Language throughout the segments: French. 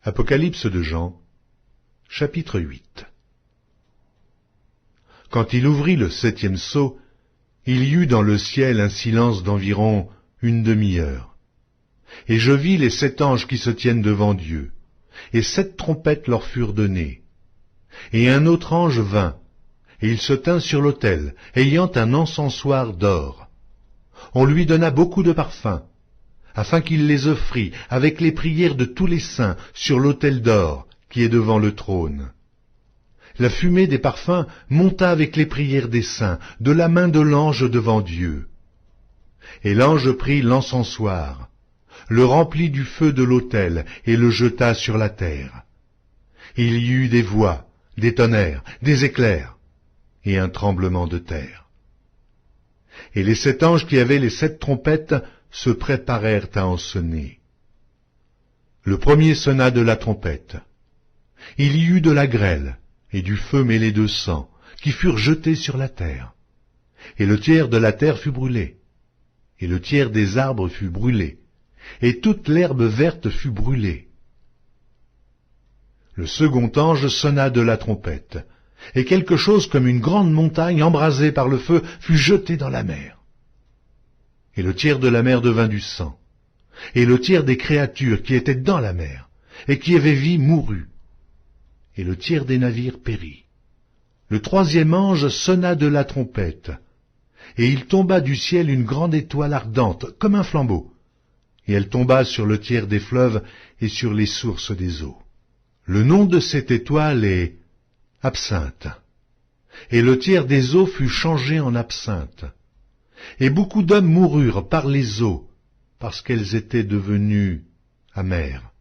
Apocalypse de Jean, chapitre 8. Quand il ouvrit le 7e sceau, il y eut dans le ciel un silence d'environ une demi-heure. Et je vis les 7 anges qui se tiennent devant Dieu, et 7 trompettes leur furent données. Et un autre ange vint, et il se tint sur l'autel, ayant un encensoir d'or. On lui donna beaucoup de parfums, afin qu'il les offrît avec les prières de tous les saints sur l'autel d'or qui est devant le trône. La fumée des parfums monta avec les prières des saints de la main de l'ange devant Dieu. Et l'ange prit l'encensoir, le remplit du feu de l'autel et le jeta sur la terre. Il y eut des voix, des tonnerres, des éclairs et un tremblement de terre. Et les 7 anges qui avaient les 7 trompettes se préparèrent à en sonner. Le premier sonna de la trompette. Il y eut de la grêle et du feu mêlé de sang, qui furent jetés sur la terre. Et le tiers de la terre fut brûlé, et le tiers des arbres fut brûlé, et toute l'herbe verte fut brûlée. Le second ange sonna de la trompette, et quelque chose comme une grande montagne embrasée par le feu fut jetée dans la mer. Et le tiers de la mer devint du sang, et le tiers des créatures qui étaient dans la mer, et qui avaient vie mourut, et le tiers des navires périt. Le 3e ange sonna de la trompette, et il tomba du ciel une grande étoile ardente, comme un flambeau, et elle tomba sur le tiers des fleuves et sur les sources des eaux. Le nom de cette étoile est Absinthe, et le tiers des eaux fut changé en absinthe. Et beaucoup d'hommes moururent par les eaux, parce qu'elles étaient devenues amères.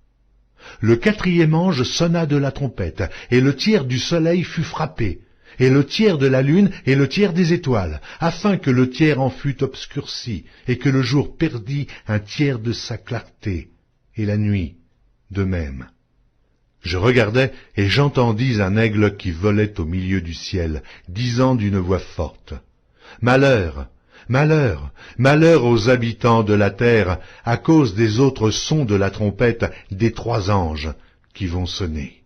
Le 4e ange sonna de la trompette, et le tiers du soleil fut frappé, et le tiers de la lune, et le tiers des étoiles, afin que le tiers en fût obscurci, et que le jour perdît un tiers de sa clarté, et la nuit de même. Je regardai, et j'entendis un aigle qui volait au milieu du ciel, disant d'une voix forte, « Malheur! Malheur, malheur aux habitants de la terre, à cause des autres sons de la trompette des 3 anges qui vont sonner. »